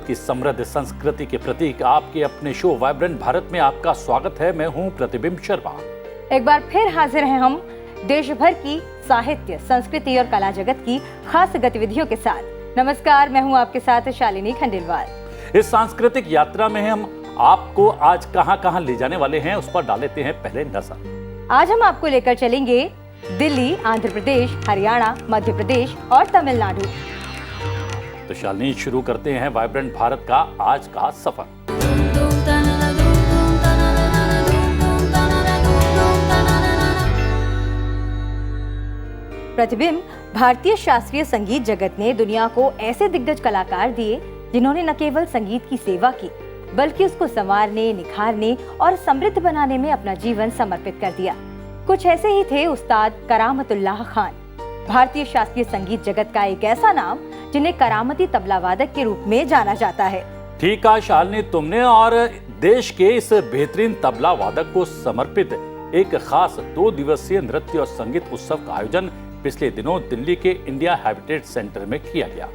भारत की समृद्ध संस्कृति के प्रतीक आपके अपने शो वाइब्रेंट भारत में आपका स्वागत है। मैं हूं प्रतिबिंब शर्मा। एक बार फिर हाजिर हैं हम देश भर की साहित्य, संस्कृति और कला जगत की खास गतिविधियों के साथ। नमस्कार, मैं हूं आपके साथ शालिनी खंडेलवाल। इस सांस्कृतिक यात्रा में हम आपको आज कहां ले जाने वाले हैं, उस पर डाल लेते हैं पहले नजर। आज हम आपको लेकर चलेंगे दिल्ली, आंध्र प्रदेश, हरियाणा, मध्य प्रदेश और तमिलनाडु। तो शालिनी, शुरू करते हैं वाइब्रेंट भारत का आज का सफर। प्रतिबिंब, भारतीय शास्त्रीय संगीत जगत ने दुनिया को ऐसे दिग्गज कलाकार दिए जिन्होंने न केवल संगीत की सेवा की बल्कि उसको संवारने, निखारने और समृद्ध बनाने में अपना जीवन समर्पित कर दिया। कुछ ऐसे ही थे उस्ताद करामतुल्लाह खान, भारतीय शास्त्रीय संगीत जगत का एक ऐसा नाम जिन्हें करामती तबला वादक के रूप में जाना जाता है। ठीक कहा शालिनी तुमने, और देश के इस बेहतरीन तबला वादक को समर्पित एक खास 2 दिवसीय नृत्य और संगीत उत्सव का आयोजन पिछले दिनों दिल्ली के इंडिया हैबिटेट सेंटर में किया गया।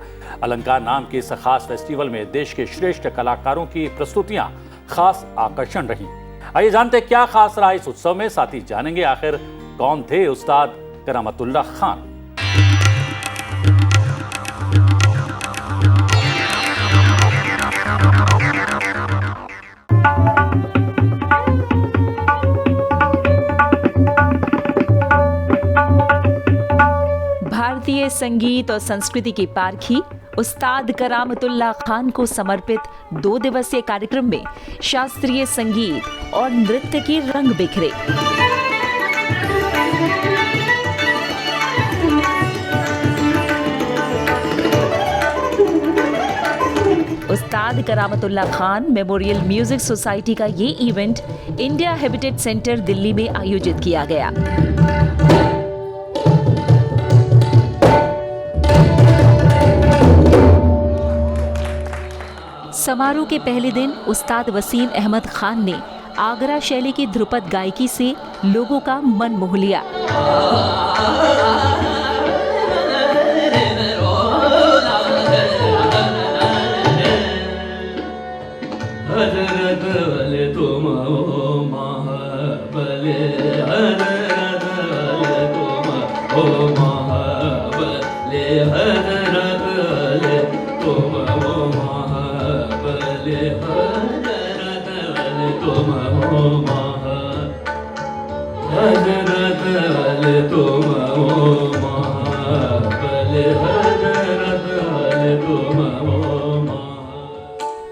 अलंकार नाम के इस खास फेस्टिवल में देश के श्रेष्ठ कलाकारों की प्रस्तुतियां खास आकर्षण रही। आइए जानते हैं क्या खास रहा इस उत्सव में, साथ ही जानेंगे आखिर कौन थे उस्ताद करामतुल्लाह खान। भारतीय संगीत और संस्कृति की पारखी उस्ताद करामतुल्लाह खान को समर्पित 2 दिवसीय कार्यक्रम में शास्त्रीय संगीत और नृत्य के रंग बिखरे। उस्ताद करामतुल्लाह खान मेमोरियल म्यूजिक सोसाइटी का ये event India habitat centre Delhi में आयोजित किया गया। समारोह के पहले दिन उस्ताद वसीम अहमद खान ने आगरा शैली की ध्रुपद गायकी से लोगों का मन मोह लिया।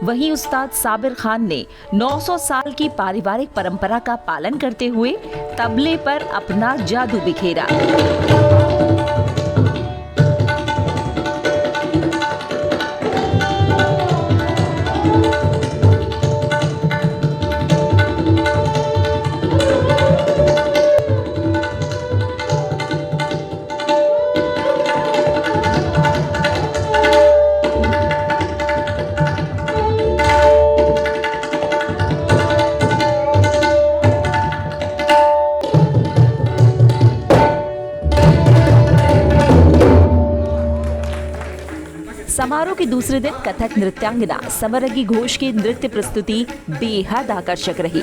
वहीं उस्ताद साबिर खान ने 900 साल की पारिवारिक परंपरा का पालन करते हुए तबले पर अपना जादू बिखेरा। समारोह के दूसरे दिन कथक नृत्यांगना समरगी घोष की नृत्य प्रस्तुति बेहद आकर्षक रही।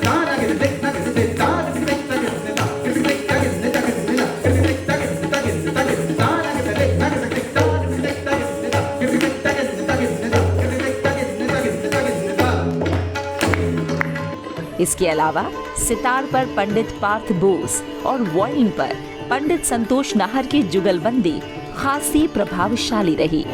इसके अलावा सितार पर पंडित पार्थ बोस और वायलिन पर पंडित संतोष नाहर की जुगलबंदी खासी प्रभावशाली रही।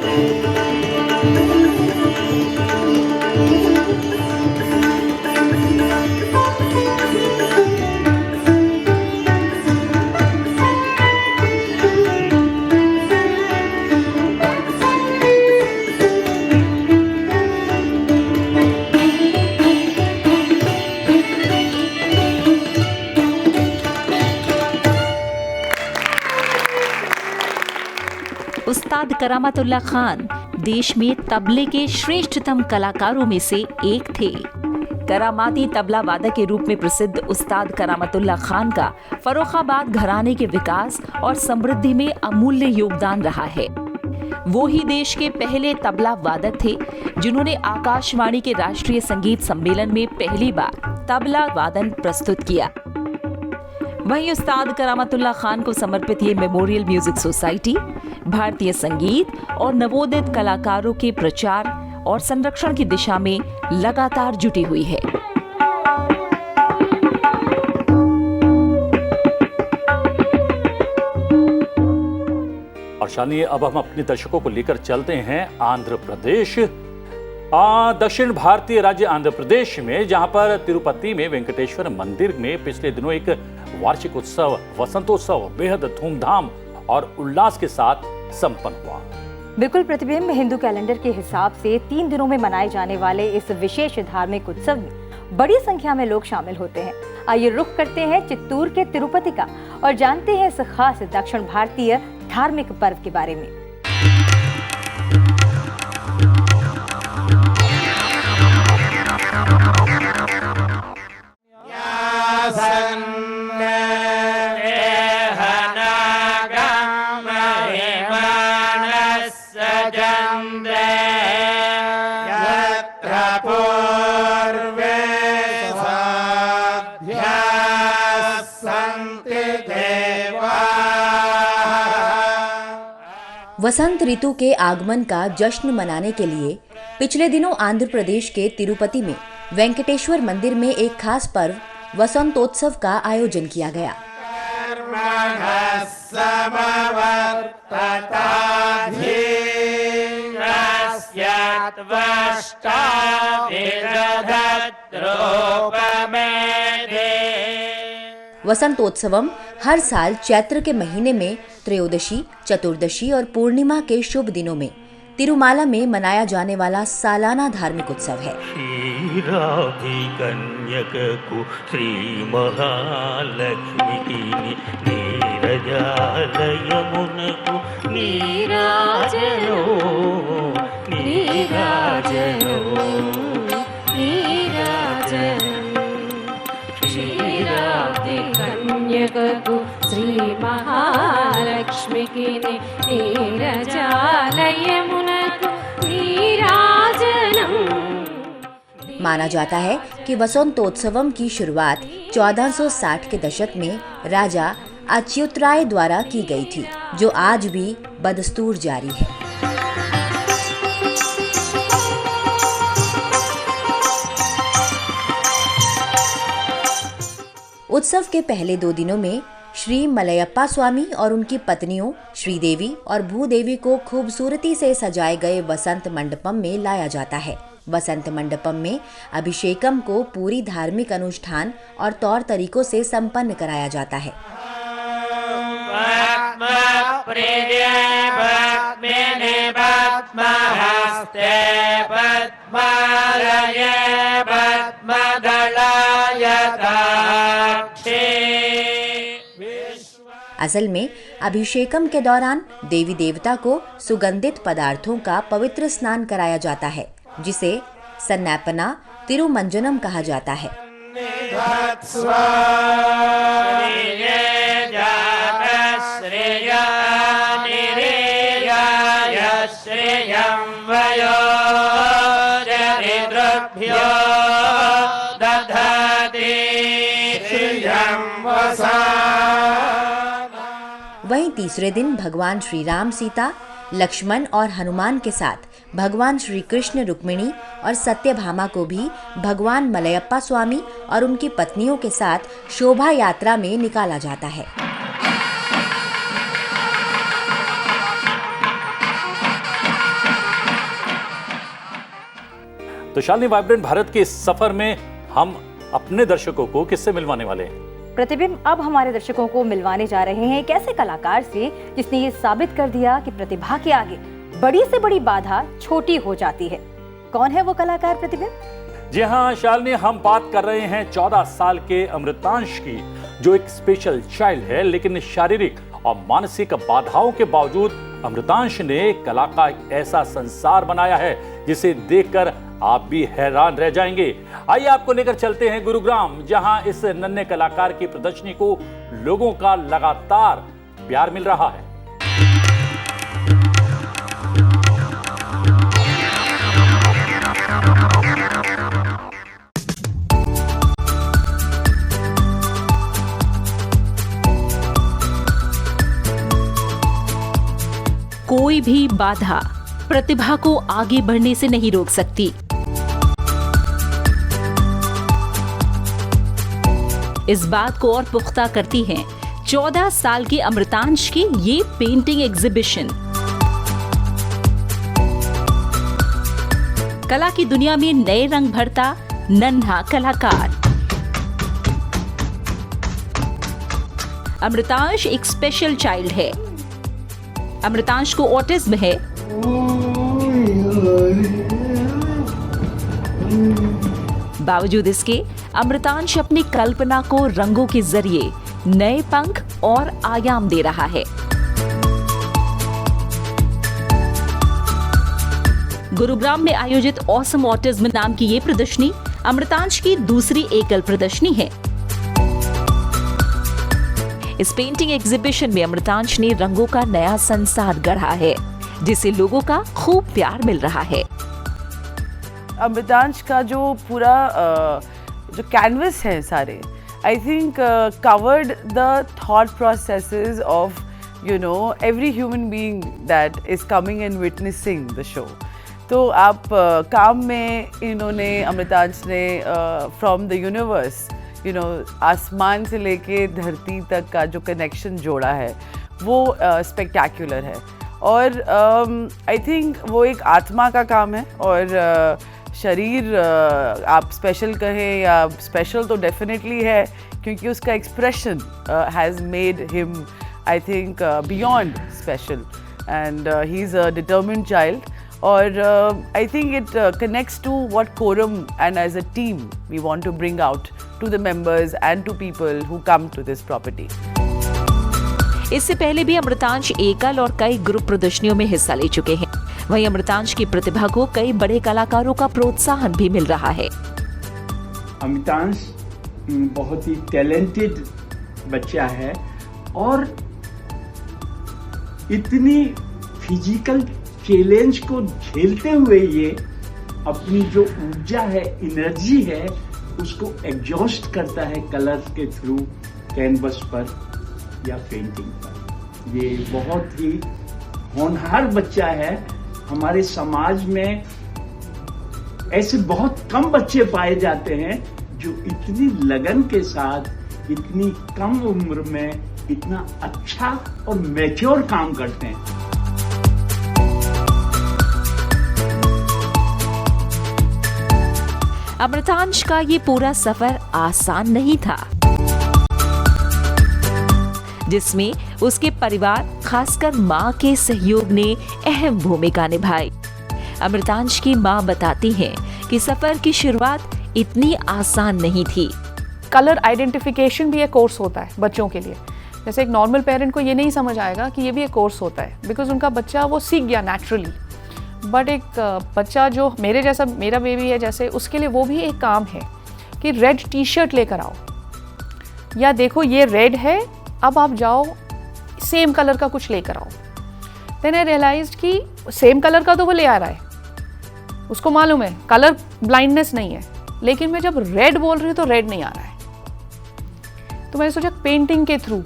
उस्ताद करामतुल्लाह खान देश में तबले के श्रेष्ठतम कलाकारों में से एक थे। करामाती तबला वादक के रूप में प्रसिद्ध उस्ताद करामतुल्लाह खान का फर्रुखाबाद घराने के विकास और समृद्धि में अमूल्य योगदान रहा है। वो ही देश के पहले तबला वादक थे जिन्होंने आकाशवाणी के राष्ट्रीय संगीत सम्मेलन में पहली बार तबला वादन प्रस्तुत किया। वहीं उस्ताद करामतुल्लाह खान को समर्पित ये मेमोरियल म्यूजिक सोसाइटी भारतीय संगीत और नवोदित कलाकारों के प्रचार और संरक्षण की दिशा में लगातार जुटी हुई है। और शानी, अब हम अपने दर्शकों को लेकर चलते हैं आंध्र प्रदेश। दक्षिण भारतीय राज्य आंध्र प्रदेश में, जहां पर तिरुपति में वेंकटेश्वर मंदिर में पिछले दिनों एक वार्षिक उत्सव वसंतोत्सव बेहद धूमधाम और उल्लास के साथ संपन्न हुआ। बिल्कुल प्रतिबिंब, हिंदू कैलेंडर के हिसाब से 3 दिनों में मनाए जाने वाले इस विशेष धार्मिक उत्सव में बड़ी संख्या में लोग शामिल होते हैं। आइए रुख करते हैं चित्तूर के तिरुपति का और जानते हैं इस खास दक्षिण भारतीय धार्मिक पर्व के बारे में। वसंत ऋतु के आगमन का जश्न मनाने के लिए पिछले दिनों आंध्र प्रदेश के तिरुपति में वेंकटेश्वर मंदिर में एक खास पर्व वसंतोत्सव का आयोजन किया गया। वसंतोत्सवम हर साल चैत्र के महीने में त्रयोदशी, चतुर्दशी और पूर्णिमा के शुभ दिनों में तिरुमाला में मनाया जाने वाला सालाना धार्मिक उत्सव है। श्री महालक्ष्मी की नीरजालयमुनकु नीराजनो नीराजनो कन्यकु श्री महालक्ष्मी की नीरजालयमुनकु नीराजनम। माना जाता है कि वसंतोत्सवम की शुरुआत 1460 के दशक में राजा अच्युतराय द्वारा की गई थी, जो आज भी बदस्तूर जारी है। उत्सव के पहले 2 दिनों में श्री मलयप्पा स्वामी और उनकी पत्नियों श्रीदेवी और भूदेवी को खूबसूरती से सजाए गए वसंत मंडपम में लाया जाता है। वसंत मंडपम में अभिषेकम को पूरी धार्मिक अनुष्ठान और तौर तरीकों से संपन्न कराया जाता है। असल में अभिषेकम के दौरान देवी देवता को सुगंधित पदार्थों का पवित्र स्नान कराया जाता है, जिसे सन्नैपना तिरुमंजनम कहा जाता है। वहीं तीसरे दिन भगवान श्री राम, सीता, लक्ष्मण और हनुमान के साथ भगवान श्री कृष्ण, रुक्मिणी और सत्यभामा को भी भगवान मलयप्पा स्वामी और उनकी पत्नियों के साथ शोभा यात्रा में निकाला जाता है। तो शालिनी, वाइब्रेंट भारत के इस सफर में हम अपने दर्शकों को किससे मिलवाने वाले हैं? प्रतिबिंब, अब हमारे दर्शकों को मिलवाने जा रहे हैं एक ऐसे कलाकार से जिसने ये साबित कर दिया कि प्रतिभा के आगे बड़ी से बड़ी बाधा छोटी हो जाती है। कौन है वो कलाकार प्रतिबिंब? जी हाँ शालिनी, हम बात कर रहे हैं 14 साल के अमृतांश की, जो एक स्पेशल चाइल्ड है, लेकिन शारीरिक और मानसिक बाधाओं के बावजूद अमृतांश ने कला का एक ऐसा संसार बनाया है जिसे देखकर आप भी हैरान रह जाएंगे। आइए आपको लेकर चलते हैं गुरुग्राम, जहां इस नन्हे कलाकार की प्रदर्शनी को लोगों का लगातार प्यार मिल रहा है। कोई भी बाधा प्रतिभा को आगे बढ़ने से नहीं रोक सकती। इस बात को और पुख्ता करती है 14 साल के अमृतांश की ये पेंटिंग एग्जीबिशन। कला की दुनिया में नए रंग भरता नन्हा कलाकार। अमृतांश एक स्पेशल चाइल्ड है। अमृतांश को ऑटिज्म है। बावजूद इसके अमृतांश अपनी कल्पना को रंगों के जरिए नए पंख और आयाम दे रहा है। गुरुग्राम में आयोजित ऑसम ऑटिज्म नाम की ये प्रदर्शनी अमृतांश की दूसरी एकल प्रदर्शनी है। इस पेंटिंग एग्जीबिशन में अमृतांश ने रंगों का नया संसार गढ़ा है, जिसे लोगों का खूब प्यार मिल रहा है। अमृतांश का जो पूरा जो कैनवस है सारे, I think covered the thought processes of every human being that is coming and witnessing the show. तो आप काम में इन्होंने अमृतांश ने फ्रॉम द यूनिवर्स आसमान से लेके धरती तक का जो कनेक्शन जोड़ा है वो स्पेक्टैक्युलर है। और आई थिंक वो एक आत्मा का काम है। और शरीर आप स्पेशल कहें या स्पेशल तो डेफिनेटली है, क्योंकि उसका expression has made him I think beyond special, and he is a determined child. और I think it connects to what Quorum and as a team we want to bring out to the members and to people who come to this property. इससे पहले भी अमृतांश एकल और कई group प्रदर्शनियों में हिस्सा ले चुके हैं। वहीं अमृतांश की प्रतिभा को कई बड़े कलाकारों का प्रोत्साहन भी मिल रहा है। अमृतांश बहुत ही टैलेंटेड बच्चा है और इतनी फिजिकल चैलेंज को झेलते हुए ये अपनी जो ऊर्जा है, एनर्जी है, उसको एग्जॉस्ट करता है कलर के थ्रू कैनवस पर या पेंटिंग पर। ये बहुत ही होनहार बच्चा है। हमारे समाज में ऐसे बहुत कम बच्चे पाए जाते हैं जो इतनी लगन के साथ इतनी कम उम्र में इतना अच्छा और मैच्योर काम करते हैं। अमृतांश का ये पूरा सफर आसान नहीं था, जिसमें उसके परिवार खासकर मां के सहयोग ने अहम भूमिका निभाई। अमृतांश की मां बताती हैं कि सफर की शुरुआत इतनी आसान नहीं थी। कलर आइडेंटिफिकेशन भी एक कोर्स होता है बच्चों के लिए। जैसे एक नॉर्मल पेरेंट को ये नहीं समझ आएगा कि ये भी एक कोर्स होता है, बिकॉज उनका बच्चा वो सीख गया नेचुरली। बट एक बच्चा जो मेरे जैसा, मेरा बेबी है जैसे, उसके लिए वो भी एक काम है कि रेड टी शर्ट लेकर आओ, या देखो ये रेड है, अब आप जाओ सेम कलर का कुछ लेकर आओ। देन आई रियलाइज्ड कि सेम कलर का तो वो ले आ रहा है, उसको मालूम है कलर ब्लाइंडनेस नहीं है, लेकिन मैं जब रेड बोल रही हूँ तो रेड नहीं आ रहा है। तो मैंने सोचा पेंटिंग के थ्रू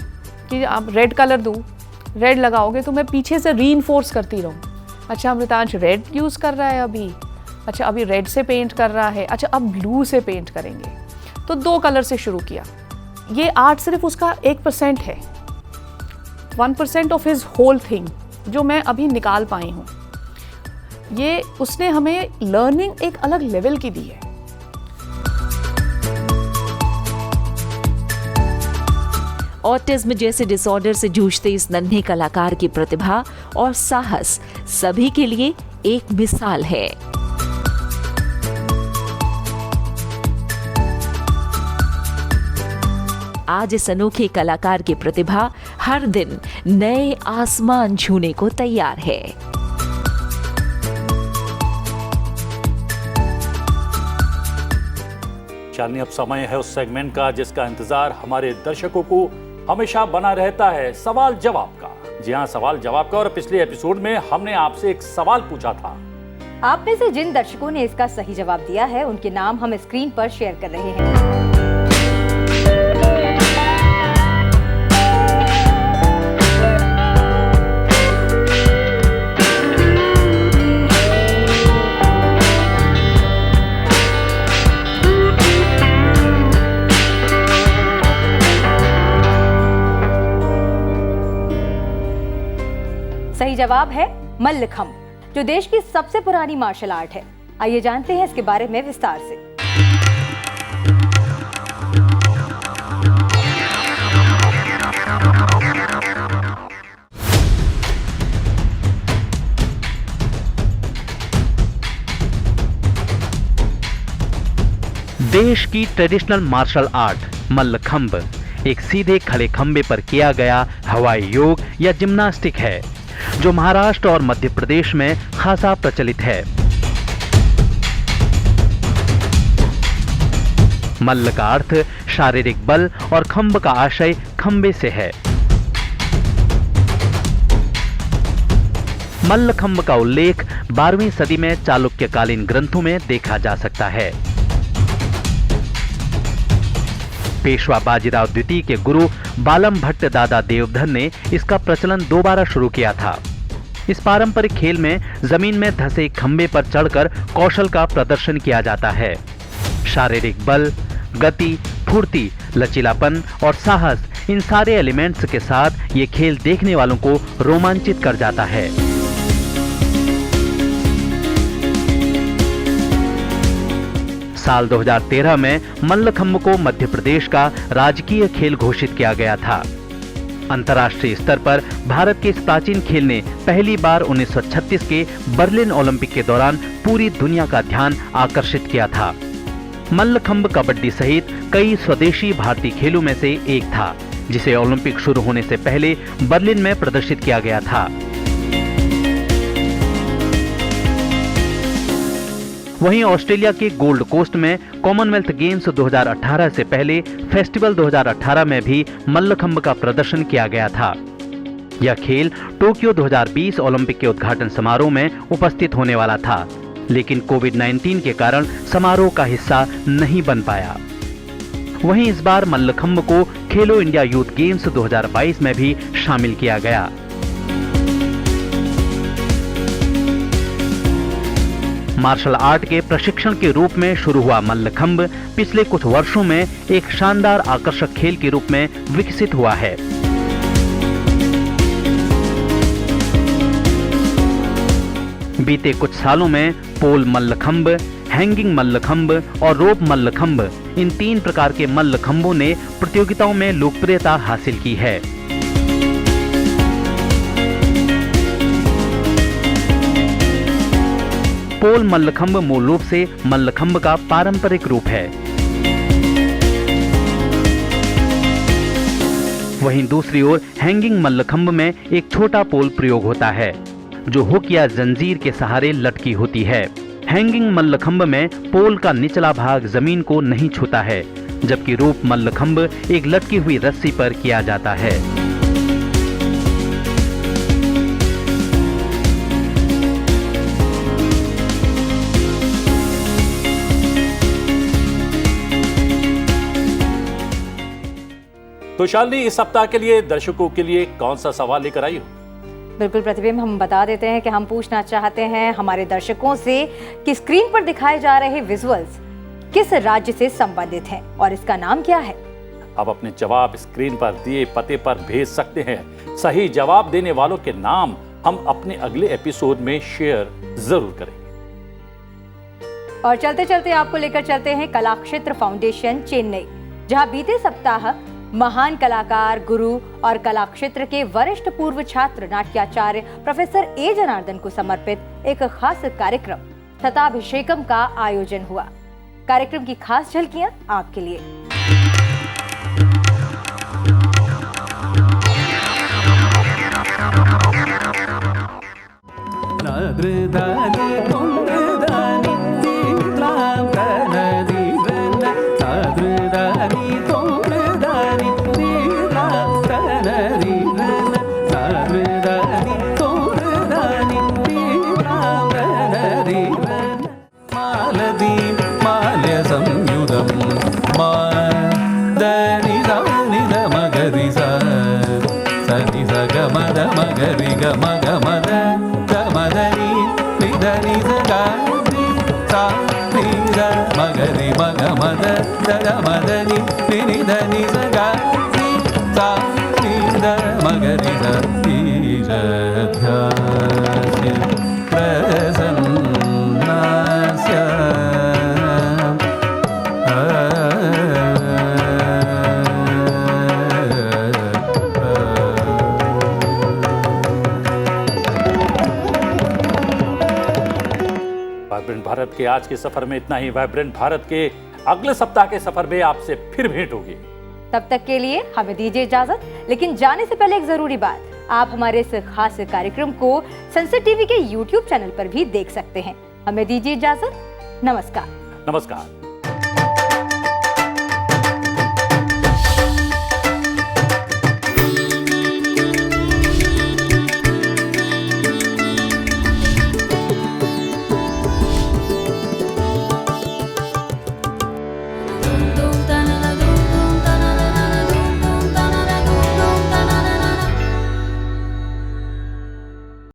कि आप रेड कलर दूँ, रेड लगाओगे तो मैं पीछे से रीइंफोर्स करती रहूँ। अच्छा अमृतांश रेड यूज़ कर रहा है अभी, अच्छा अभी रेड से पेंट कर रहा है, अच्छा अब ब्लू से पेंट करेंगे। तो 2 कलर से शुरू किया। ये आर्ट सिर्फ उसका 1% है, 1% ऑफ हिज होल थिंग जो मैं अभी निकाल पाई हूँ। ये उसने हमें लर्निंग एक अलग लेवल की दी है। ऑटिज्म जैसे डिसऑर्डर से जूझते इस नन्हे कलाकार की प्रतिभा और साहस सभी के लिए एक मिसाल है। आज इस अनोखे कलाकार की प्रतिभा हर दिन नए आसमान छूने को तैयार है। शालिनी, अब समय है उस सेगमेंट का जिसका इंतजार हमारे दर्शकों को हमेशा बना रहता है, सवाल जवाब का। जी हाँ, सवाल जवाब का। और पिछले एपिसोड में हमने आपसे एक सवाल पूछा था। आप में से जिन दर्शकों ने इसका सही जवाब दिया है उनके नाम हम स्क्रीन पर शेयर कर रहे हैं। सही जवाब है मल्लखंब, जो देश की सबसे पुरानी मार्शल आर्ट है। आइए जानते हैं इसके बारे में विस्तार से। देश की ट्रेडिशनल मार्शल आर्ट मल्लखंब एक सीधे खड़े खंबे पर किया गया हवाई योग या जिम्नास्टिक है, जो महाराष्ट्र और मध्य प्रदेश में खासा प्रचलित है। मल्ल का अर्थ शारीरिक बल और खंब का आशय खंबे से है। मल्लखंब का उल्लेख 12वीं सदी में चालुक्यकालीन ग्रंथों में देखा जा सकता है। पेशवा बाजीराव द्वितीय के गुरु बालम भट्ट दादा देवधर ने इसका प्रचलन दोबारा शुरू किया था। इस पारंपरिक खेल में जमीन में धंसे खंबे पर चढ़कर कौशल का प्रदर्शन किया जाता है। शारीरिक बल, गति, फुर्ती, लचीलापन और साहस, इन सारे एलिमेंट्स के साथ ये खेल देखने वालों को रोमांचित कर जाता है। साल 2013 में मल्लखंब को मध्य प्रदेश का राजकीय खेल घोषित किया गया था। अंतर्राष्ट्रीय स्तर पर भारत के इस प्राचीन खेल ने पहली बार 1936 के बर्लिन ओलंपिक के दौरान पूरी दुनिया का ध्यान आकर्षित किया था। मल्लखंब कबड्डी सहित कई स्वदेशी भारतीय खेलों में से एक था, जिसे ओलंपिक शुरू होने से पहले बर्लिन में प्रदर्शित किया गया था। वहीं ऑस्ट्रेलिया के गोल्ड कोस्ट में कॉमनवेल्थ गेम्स 2018 से पहले फेस्टिवल 2018 में भी मल्लखंब का प्रदर्शन किया गया था। यह खेल टोक्यो 2020 ओलंपिक के उद्घाटन समारोह में उपस्थित होने वाला था, लेकिन कोविड-19 के कारण समारोह का हिस्सा नहीं बन पाया। वहीं इस बार मल्लखंब को खेलो इंडिया यूथ गेम्स 2022 में भी शामिल किया गया। मार्शल आर्ट के प्रशिक्षण के रूप में शुरू हुआ मल्लखंब पिछले कुछ वर्षों में एक शानदार आकर्षक खेल के रूप में विकसित हुआ है। बीते कुछ सालों में पोल मल्लखंब, हैंगिंग मल्लखंब और रोप मल्लखंब, इन 3 प्रकार के मल्लखंबों ने प्रतियोगिताओं में लोकप्रियता हासिल की है। पोल मल्लखंब मूल रूप से मल्लखंब का पारंपरिक रूप है। वहीं दूसरी ओर हैंगिंग मल्लखंब में एक छोटा पोल प्रयोग होता है, जो हुक या जंजीर के सहारे लटकी होती है। हैंगिंग मल्लखंब में पोल का निचला भाग जमीन को नहीं छूता है, जबकि रोप मल्लखंब एक लटकी हुई रस्सी पर किया जाता है। तो शालिनी, इस सप्ताह के लिए दर्शकों के लिए कौन सा सवाल लेकर आई हो? बिल्कुल प्रतिबिंब, हम बता देते हैं कि हम पूछना चाहते हैं हमारे दर्शकों से कि स्क्रीन पर दिखाए जा रहे विजुअल्स किस राज्य से संबंधित हैं और इसका नाम क्या है। अब अपने जवाब स्क्रीन पर दिए पते पर भेज सकते हैं। सही जवाब देने वालों के नाम हम अपने अगले एपिसोड में शेयर जरूर करेंगे। और चलते चलते आपको लेकर चलते हैं कलाक्षेत्र फाउंडेशन चेन्नई, जहां बीते सप्ताह महान कलाकार, गुरु और कलाक्षेत्र के वरिष्ठ पूर्व छात्र नाट्याचार्य प्रोफेसर ए जनार्दन को समर्पित एक खास कार्यक्रम शताभिषेकम का आयोजन हुआ। कार्यक्रम की खास झलकियां आपके लिए। मगरी भारत के आज के सफर में इतना ही। वाइब्रेंट भारत के अगले सप्ताह के सफर में आपसे फिर भेंट होगी। तब तक के लिए हमें दीजिए इजाजत, लेकिन जाने से पहले एक जरूरी बात, आप हमारे इस खास कार्यक्रम को सनसेट टीवी के YouTube चैनल पर भी देख सकते हैं। हमें दीजिए इजाजत। नमस्कार। नमस्कार।